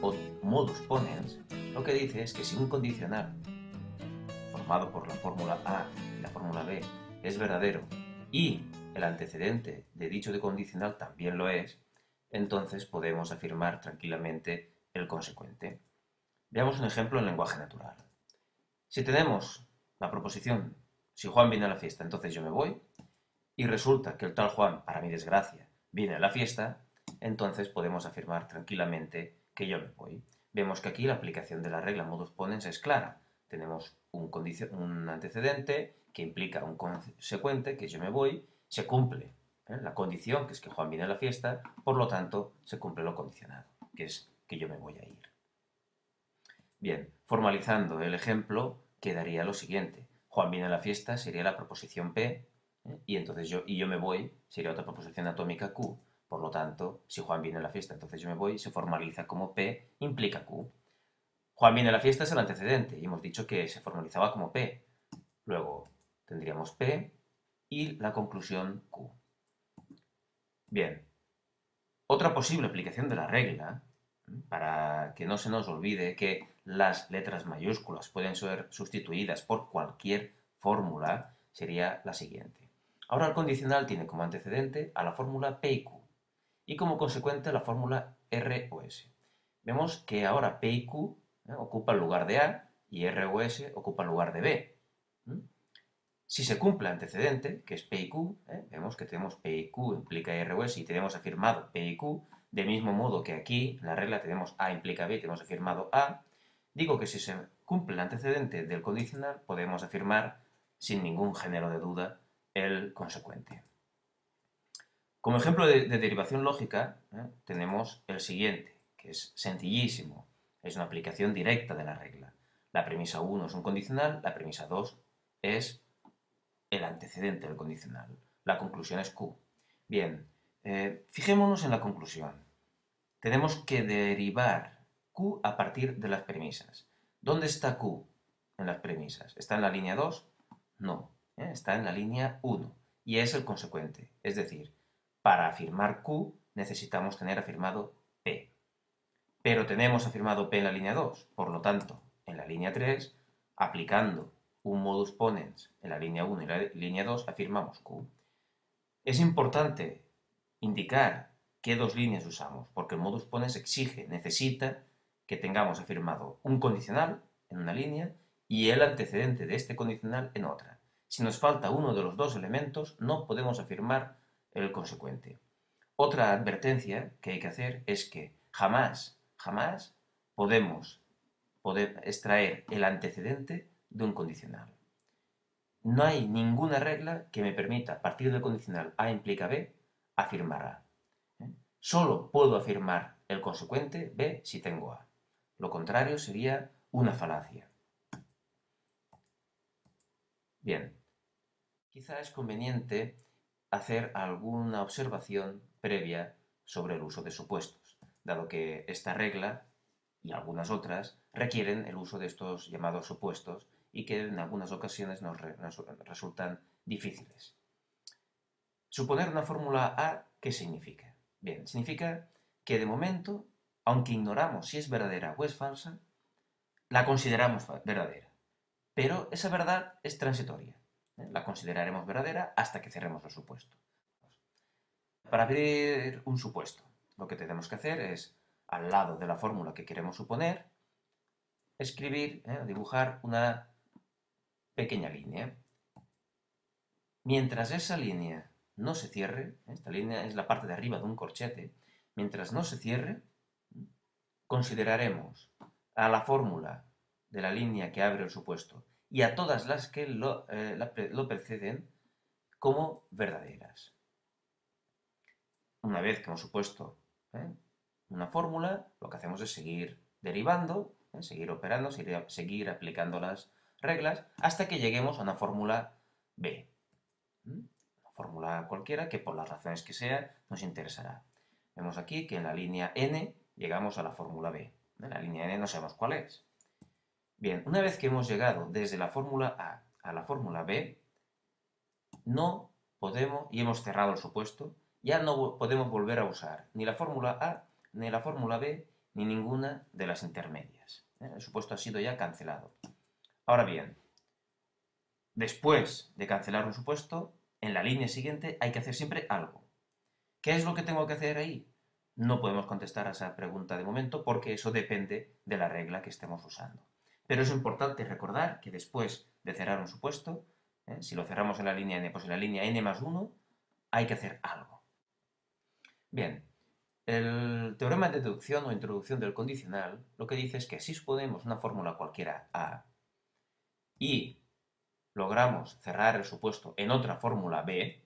o modus ponens, lo que dice es que si un condicional formado por la fórmula A y la fórmula B es verdadero y el antecedente de dicho condicional también lo es, entonces podemos afirmar tranquilamente el consecuente. Veamos un ejemplo en lenguaje natural. Si tenemos la proposición, si Juan viene a la fiesta, entonces yo me voy, y resulta que el tal Juan, para mi desgracia, viene a la fiesta, entonces podemos afirmar tranquilamente que yo me voy. Vemos que aquí la aplicación de la regla modus ponens es clara. Tenemos un antecedente que implica un consecuente, que es yo me voy, se cumple la condición, que es que Juan viene a la fiesta, por lo tanto se cumple lo condicionado, que es que yo me voy a ir. Bien, formalizando el ejemplo, quedaría lo siguiente. Juan viene a la fiesta sería la proposición P, y entonces yo me voy sería otra proposición atómica Q. Por lo tanto, si Juan viene a la fiesta, entonces yo me voy, se formaliza como P implica Q. Juan viene a la fiesta es el antecedente, y hemos dicho que se formalizaba como P. Luego tendríamos P y la conclusión Q. Bien, otra posible aplicación de la regla, para que no se nos olvide que las letras mayúsculas pueden ser sustituidas por cualquier fórmula, sería la siguiente. Ahora el condicional tiene como antecedente a la fórmula P y Q y como consecuente la fórmula R o S. Vemos que ahora P y Q ocupa el lugar de A y R o S ocupa el lugar de B. Si se cumple el antecedente, que es P y Q, vemos que tenemos P y Q implica R o S y tenemos afirmado P y Q, del mismo modo que aquí en la regla tenemos A implica B y tenemos afirmado A, digo que si se cumple el antecedente del condicional podemos afirmar sin ningún género de duda el consecuente. Como ejemplo de derivación lógica tenemos el siguiente, que es sencillísimo, es una aplicación directa de la regla. La premisa 1 es un condicional, la premisa 2 es el antecedente del condicional. La conclusión es Q. Bien, fijémonos en la conclusión. Tenemos que derivar Q a partir de las premisas. ¿Dónde está Q en las premisas? ¿Está en la línea 2? No, está en la línea 1 y es el consecuente. Es decir, para afirmar Q necesitamos tener afirmado P. Pero tenemos afirmado P en la línea 2, por lo tanto, en la línea 3, aplicando un modus ponens en la línea 1 y la línea 2, afirmamos Q. Es importante indicar qué dos líneas usamos, porque el modus ponens exige, necesita que tengamos afirmado un condicional en una línea y el antecedente de este condicional en otra. Si nos falta uno de los dos elementos, no podemos afirmar el consecuente. Otra advertencia que hay que hacer es que jamás podemos extraer el antecedente de un condicional. No hay ninguna regla que me permita, a partir del condicional A implica B, afirmar A. Solo puedo afirmar el consecuente B si tengo A. Lo contrario sería una falacia. Bien, quizá es conveniente hacer alguna observación previa sobre el uso de supuestos, dado que esta regla y algunas otras requieren el uso de estos llamados supuestos y que en algunas ocasiones nos resultan difíciles. Suponer una fórmula A, ¿qué significa? Bien, significa que de momento, aunque ignoramos si es verdadera o es falsa, la consideramos verdadera. Pero esa verdad es transitoria. La consideraremos verdadera hasta que cerremos el supuesto. Para abrir un supuesto, lo que tenemos que hacer es, al lado de la fórmula que queremos suponer, escribir, dibujar una pequeña línea. Mientras esa línea no se cierre, esta línea es la parte de arriba de un corchete, mientras no se cierre, consideraremos a la fórmula de la línea que abre el supuesto y a todas las que lo preceden como verdaderas. Una vez que hemos supuesto una fórmula, lo que hacemos es seguir derivando, seguir operando, seguir aplicando las reglas, hasta que lleguemos a una fórmula B. Una fórmula cualquiera que por las razones que sea nos interesará. Vemos aquí que en la línea n llegamos a la fórmula B. En la línea n no sabemos cuál es. Bien, una vez que hemos llegado desde la fórmula A la fórmula B, no podemos, y hemos cerrado el supuesto, ya no podemos volver a usar ni la fórmula A ni la fórmula B ni ninguna de las intermedias. El supuesto ha sido ya cancelado. Ahora bien, después de cancelar un supuesto, en la línea siguiente hay que hacer siempre algo. ¿Qué es lo que tengo que hacer ahí? No podemos contestar a esa pregunta de momento porque eso depende de la regla que estemos usando. Pero es importante recordar que después de cerrar un supuesto, si lo cerramos en la línea n, pues en la línea n más 1 hay que hacer algo. Bien, el teorema de deducción o introducción del condicional lo que dice es que si suponemos una fórmula cualquiera A y logramos cerrar el supuesto en otra fórmula B,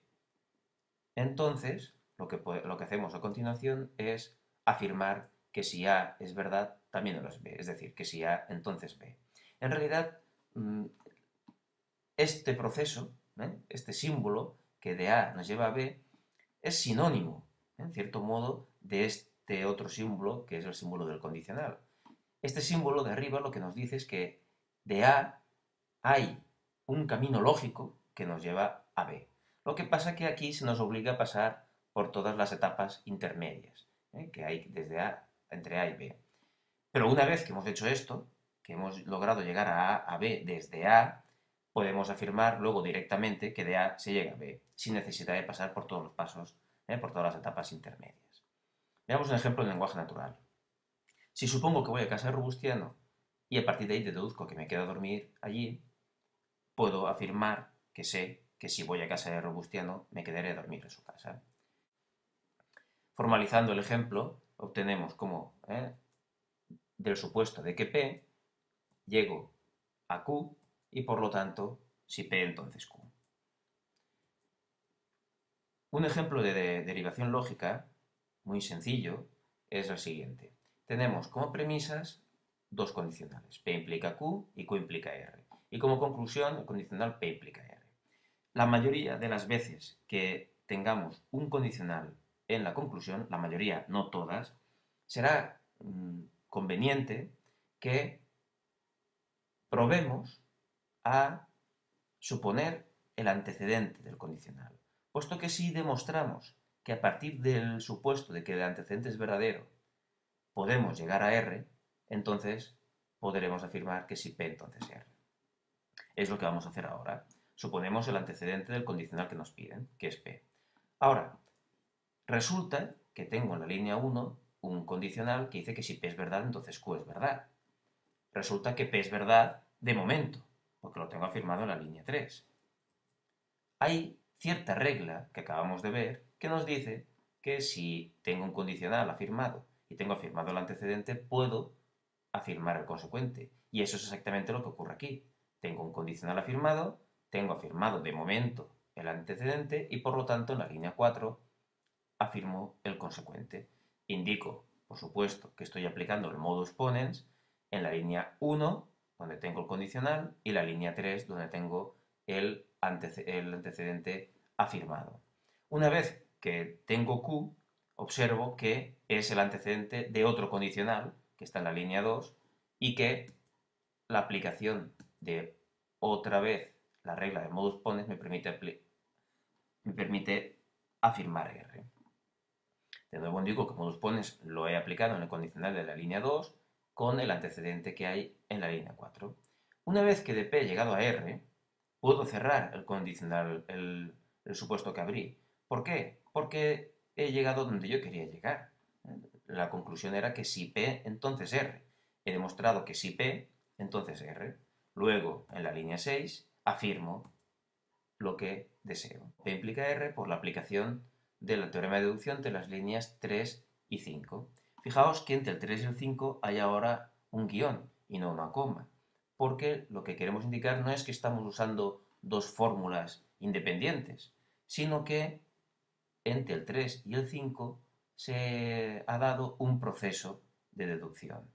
entonces lo que hacemos a continuación es afirmar que si A es verdad, también lo es B. Es decir, que si A, entonces B. En realidad, este proceso, este símbolo que de A nos lleva a B, es sinónimo, en cierto modo, de este otro símbolo que es el símbolo del condicional. Este símbolo de arriba lo que nos dice es que de A hay un camino lógico que nos lleva a B. Lo que pasa que aquí se nos obliga a pasar por todas las etapas intermedias que hay entre A y B. Pero una vez que hemos hecho esto, que hemos logrado llegar a A a B desde A, podemos afirmar luego directamente que de A se llega a B, sin necesidad de pasar por todos los pasos, por todas las etapas intermedias. Veamos un ejemplo en lenguaje natural. Si supongo que voy a casa de Robustiano y a partir de ahí deduzco que me quedo a dormir allí, puedo afirmar que sé que si voy a casa de Robustiano me quedaré a dormir en su casa. Formalizando el ejemplo, obtenemos como del supuesto de que P llego a Q y por lo tanto, si P entonces Q. Un ejemplo de derivación lógica muy sencillo es el siguiente. Tenemos como premisas dos condicionales, P implica Q y Q implica R. Y como conclusión, el condicional P implica R. La mayoría de las veces que tengamos un condicional en la conclusión, la mayoría, no todas, será conveniente que probemos a suponer el antecedente del condicional, puesto que si demostramos que a partir del supuesto de que el antecedente es verdadero podemos llegar a R, entonces podremos afirmar que si P entonces R. Es lo que vamos a hacer ahora. Suponemos el antecedente del condicional que nos piden, que es P. Ahora, resulta que tengo en la línea 1 un condicional que dice que si P es verdad, entonces Q es verdad. Resulta que P es verdad de momento, porque lo tengo afirmado en la línea 3. Hay cierta regla que acabamos de ver que nos dice que si tengo un condicional afirmado y tengo afirmado el antecedente, puedo afirmar el consecuente. Y eso es exactamente lo que ocurre aquí. Tengo un condicional afirmado, tengo afirmado de momento el antecedente y por lo tanto en la línea 4 afirmo el consecuente. Indico, por supuesto, que estoy aplicando el modus ponens en la línea 1, donde tengo el condicional, y la línea 3, donde tengo el antecedente afirmado. Una vez que tengo Q, observo que es el antecedente de otro condicional, que está en la línea 2, y que la aplicación de otra vez la regla de modus ponens me permite afirmar R. De nuevo indico que modus ponens lo he aplicado en el condicional de la línea 2 con el antecedente que hay en la línea 4. Una vez que de P he llegado a R, puedo cerrar el condicional, el supuesto que abrí. ¿Por qué? Porque he llegado donde yo quería llegar. La conclusión era que si P, entonces R. He demostrado que si P, entonces R. Luego, en la línea 6, afirmo lo que deseo. P implica R por la aplicación del teorema de deducción de las líneas 3 y 5. Fijaos que entre el 3 y el 5 hay ahora un guión y no una coma, porque lo que queremos indicar no es que estamos usando dos fórmulas independientes, sino que entre el 3 y el 5 se ha dado un proceso de deducción.